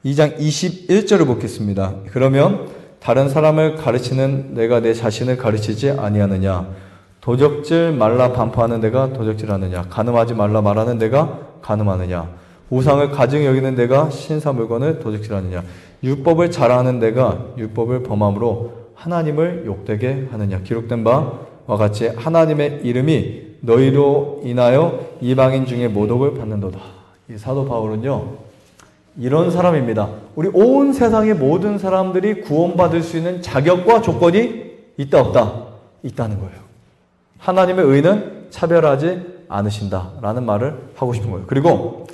2장 21절을 보겠습니다. 그러면 다른 사람을 가르치는 내가 내 자신을 가르치지 아니하느냐? 도적질 말라 반포하는 내가 도적질하느냐? 간음하지 말라 말하는 내가 간음하느냐? 우상을 가증히 여기는 내가 신사 물건을 도적질하느냐? 율법을 잘하는 내가 율법을 범함으로 하나님을 욕되게 하느냐? 기록된 바와 같이 하나님의 이름이 너희로 인하여 이방인 중에 모독을 받는도다. 이 사도 바울은요, 이런 사람입니다. 우리 온 세상의 모든 사람들이 구원받을 수 있는 자격과 조건이 있다 없다? 있다는 거예요. 하나님의 의는 차별하지 않으신다라는 말을 하고 싶은 거예요. 그리고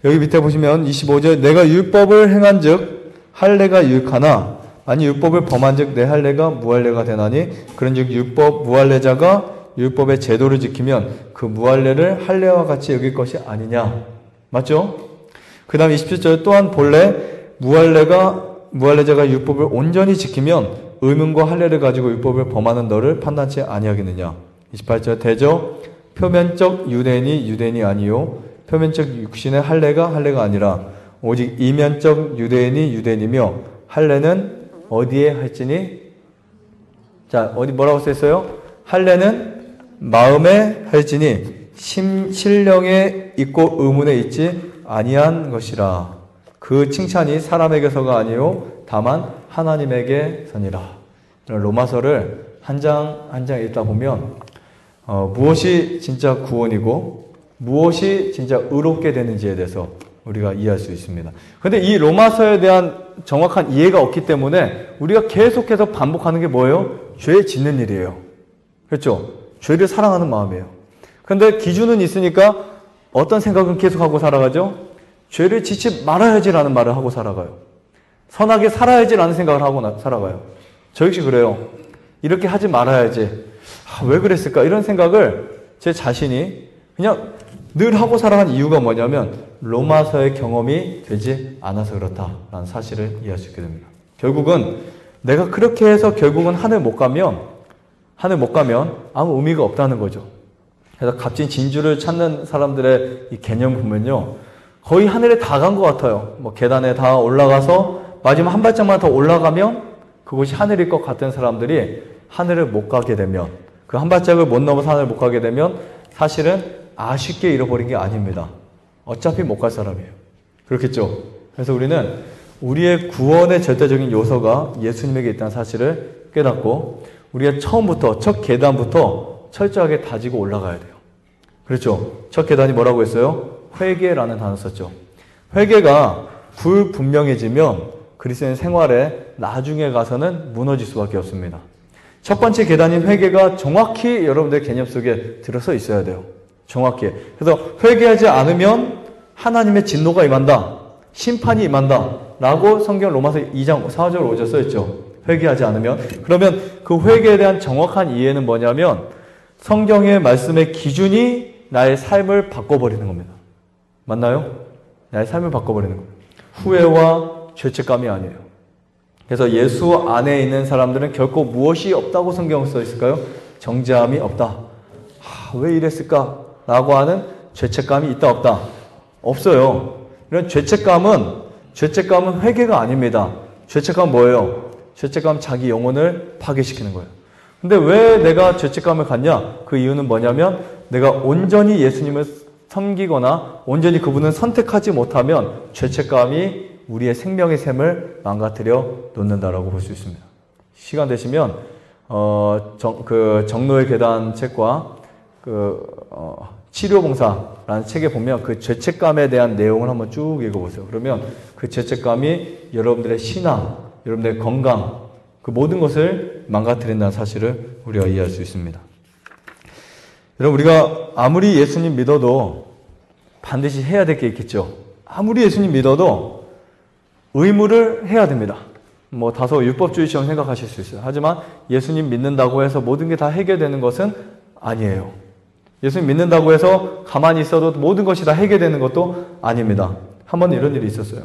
여기 밑에 보시면 25절 내가 율법을 행한 즉 할례가 유익하나 아니 율법을 범한 즉 내 할례가 무할례가 되나니 그런 즉 율법 무할례자가 율법의 제도를 지키면 그 무할례를 할례와 같이 여길 것이 아니냐. 맞죠? 그 다음 27절 또한 본래 무할례자가 율법을 온전히 지키면 의문과 할례를 가지고 율법을 범하는 너를 판단치 아니하겠느냐. 28절 대저 표면적 유대인이 아니요 표면적 육신의 할례가 아니라 오직 이면적 유대인이 유대인이며 할례는 어디에 할지니. 자, 어디 뭐라고 써있어요? 할례는 마음에 할지니 신령에 있고 의문에 있지 아니한 것이라. 그 칭찬이 사람에게서가 아니요 다만 하나님에게서니라. 로마서를 한 장 한 장 읽다 보면 무엇이 진짜 구원이고 무엇이 진짜 의롭게 되는지에 대해서 우리가 이해할 수 있습니다. 그런데 이 로마서에 대한 정확한 이해가 없기 때문에 우리가 계속해서 반복하는 게 뭐예요? 죄 짓는 일이에요. 그렇죠? 죄를 사랑하는 마음이에요. 그런데 기준은 있으니까 어떤 생각은 계속하고 살아가죠? 죄를 짓지 말아야지라는 말을 하고 살아가요. 선하게 살아야지라는 생각을 하고 살아가요. 저 역시 그래요. 이렇게 하지 말아야지. 왜 그랬을까? 이런 생각을 제 자신이 그냥 늘 하고 살아간 이유가 뭐냐면 로마서의 경험이 되지 않아서 그렇다라는 사실을 이해할 수 있게 됩니다. 결국은 내가 그렇게 해서 결국은 하늘 못 가면 아무 의미가 없다는 거죠. 그래서 값진 진주를 찾는 사람들의 이 개념 보면요. 거의 하늘에 다 간 것 같아요. 뭐 계단에 다 올라가서 마지막 한 발짝만 더 올라가면 그곳이 하늘일 것 같은 사람들이 하늘을 못 가게 되면 그 한 발짝을 못 넘어서 하늘을 못 가게 되면 사실은 아쉽게 잃어버린 게 아닙니다. 어차피 못 갈 사람이에요. 그렇겠죠? 그래서 우리는 우리의 구원의 절대적인 요소가 예수님에게 있다는 사실을 깨닫고 우리가 처음부터 첫 계단부터 철저하게 다지고 올라가야 돼요. 그렇죠? 첫 계단이 뭐라고 했어요? 회개라는 단어 썼죠. 회개가 불분명해지면 그리스도인 생활에 나중에 가서는 무너질 수밖에 없습니다. 첫 번째 계단인 회개가 정확히 여러분들의 개념 속에 들어서 있어야 돼요. 정확히. 그래서 회개하지 않으면 하나님의 진노가 임한다. 심판이 임한다. 라고 성경 로마서 2장 4절 5절 써있죠. 회개하지 않으면. 그러면 그 회개에 대한 정확한 이해는 뭐냐면 성경의 말씀의 기준이 나의 삶을 바꿔버리는 겁니다. 맞나요? 나의 삶을 바꿔버리는 겁니다. 후회와 죄책감이 아니에요. 그래서 예수 안에 있는 사람들은 결코 무엇이 없다고 성경에 써 있을까요? 정죄함이 없다. 왜 이랬을까? 라고 하는 죄책감이 있다 없다? 없어요. 이런 죄책감은 회개가 아닙니다. 죄책감은 뭐예요? 죄책감은 자기 영혼을 파괴시키는 거예요. 근데 왜 내가 죄책감을 갖냐? 그 이유는 뭐냐면 내가 온전히 예수님을 섬기거나 온전히 그분을 선택하지 못하면 죄책감이 우리의 생명의 셈을 망가뜨려 놓는다라고 볼 수 있습니다. 시간 되시면 정로의 계단 책과 치료봉사라는 책에 보면 그 죄책감에 대한 내용을 한번 쭉 읽어보세요. 그러면 그 죄책감이 여러분들의 신앙, 여러분들의 건강, 그 모든 것을 망가뜨린다는 사실을 우리가 이해할 수 있습니다. 여러분, 우리가 아무리 예수님 믿어도 반드시 해야 될 게 있겠죠. 아무리 예수님 믿어도 의무를 해야 됩니다. 뭐 다소 율법주의처럼 생각하실 수 있어요. 하지만 예수님 믿는다고 해서 모든 게 다 해결되는 것은 아니에요. 예수님 믿는다고 해서 가만히 있어도 모든 것이 다 해결되는 것도 아닙니다. 한 번 이런 일이 있었어요.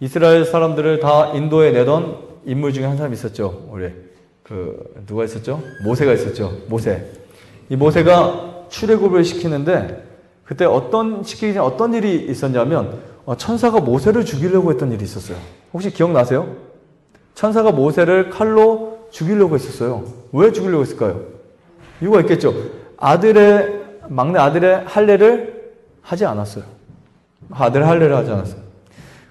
이스라엘 사람들을 다 인도에 내던 인물 중에 한 사람이 있었죠. 우리 누가 있었죠? 모세가 있었죠. 모세. 이 모세가 출애굽을 시키는데 그때 어떤 일이 있었냐면 천사가 모세를 죽이려고 했던 일이 있었어요. 혹시 기억나세요? 천사가 모세를 칼로 죽이려고 했었어요. 왜 죽이려고 했을까요? 이유가 있겠죠. 막내 아들의 할례를 하지 않았어요. 아들의 할례를 하지 않았어요.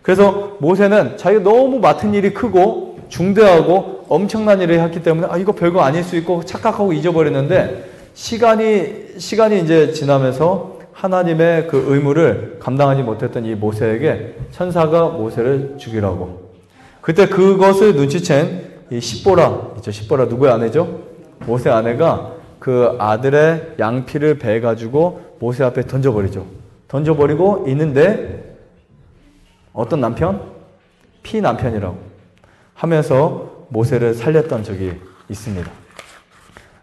그래서 모세는 자기가 너무 맡은 일이 크고 중대하고 엄청난 일을 했기 때문에 이거 별거 아닐 수 있고 착각하고 잊어버렸는데 시간이 이제 지나면서 하나님의 그 의무를 감당하지 못했던 이 모세에게 천사가 모세를 죽이라고. 그때 그것을 눈치챈 이 십보라 있죠. 십보라 누구의 아내죠? 모세 아내가 그 아들의 양피를 베가지고 모세 앞에 던져버리죠. 던져버리고 있는데 어떤 남편? 피 남편이라고 하면서 모세를 살렸던 적이 있습니다.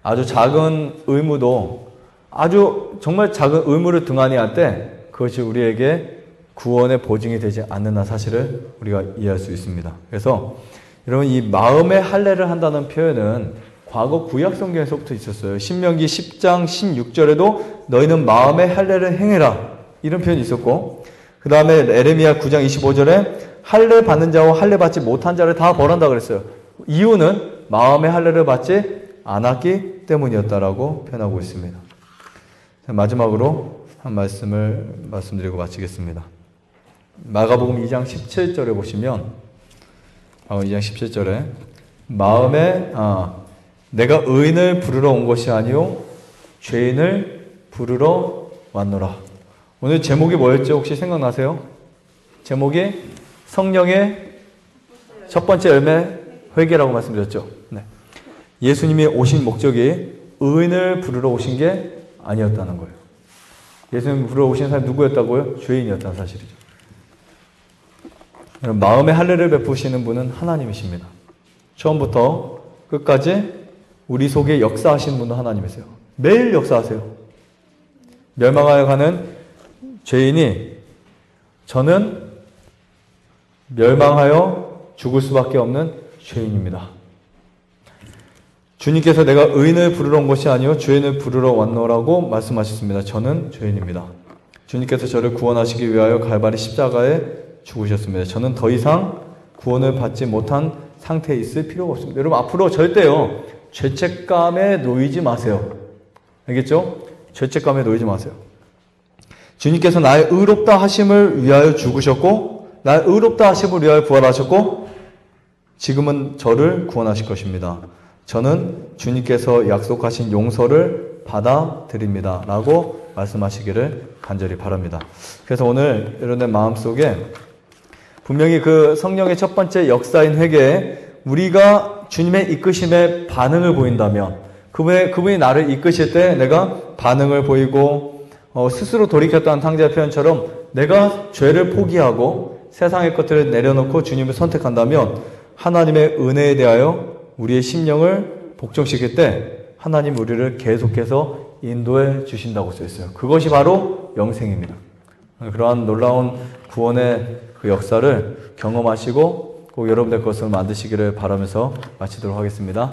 아주 작은 의무도 아주 정말 작은 의무를 등한히 할 때 그것이 우리에게 구원의 보증이 되지 않는 사실을 우리가 이해할 수 있습니다. 그래서 여러분 이 마음의 할례를 한다는 표현은 과거 구약 성경에서부터 있었어요. 신명기 10장 16절에도 너희는 마음의 할례를 행해라 이런 표현이 있었고 그 다음에 에레미야 9장 25절에 할례 받는 자와 할례 받지 못한 자를 다 벌한다 그랬어요. 이유는 마음의 할례를 받지 않았기 하셨기 때문이었다라고 표현하고 있습니다. 마지막으로 한 말씀을 말씀드리고 마치겠습니다. 마가복음 2장 17절에 보시면, 마가복음 2장 17절에 마음에 내가 의인을 부르러 온 것이 아니요 죄인을 부르러 왔노라. 오늘 제목이 뭐였죠? 혹시 생각나세요? 제목이 성령의 첫 번째 열매 회개라고 말씀드렸죠. 네. 예수님이 오신 목적이 의인을 부르러 오신 게 아니었다는 거예요. 예수님 부르러 오신 사람이 누구였다고요? 죄인이었다는 사실이죠. 마음의 할례를 베푸시는 분은 하나님이십니다. 처음부터 끝까지 우리 속에 역사하시는 분은 하나님이세요. 매일 역사하세요. 멸망하여 가는 죄인이 저는 멸망하여 죽을 수밖에 없는 죄인입니다. 주님께서 내가 의인을 부르러 온 것이 아니요 죄인을 부르러 왔노라고 말씀하셨습니다. 저는 죄인입니다. 주님께서 저를 구원하시기 위하여 갈바리 십자가에 죽으셨습니다. 저는 더 이상 구원을 받지 못한 상태에 있을 필요가 없습니다. 여러분 앞으로 절대요 죄책감에 놓이지 마세요. 알겠죠? 죄책감에 놓이지 마세요. 주님께서 나의 의롭다 하심을 위하여 죽으셨고 나의 의롭다 하심을 위하여 부활하셨고 지금은 저를 구원하실 것입니다. 저는 주님께서 약속하신 용서를 받아들입니다. 라고 말씀하시기를 간절히 바랍니다. 그래서 오늘 여러분의 마음속에 분명히 그 성령의 첫 번째 역사인 회개에 우리가 주님의 이끄심에 반응을 보인다면 그분이 나를 이끄실 때 내가 반응을 보이고 스스로 돌이켰다는 탕자의 표현처럼 내가 죄를 포기하고 세상의 것들을 내려놓고 주님을 선택한다면 하나님의 은혜에 대하여 우리의 심령을 복종시킬 때 하나님 우리를 계속해서 인도해 주신다고 써 있어요. 그것이 바로 영생입니다. 그러한 놀라운 구원의 그 역사를 경험하시고 꼭 여러분들 것을 만드시기를 바라면서 마치도록 하겠습니다.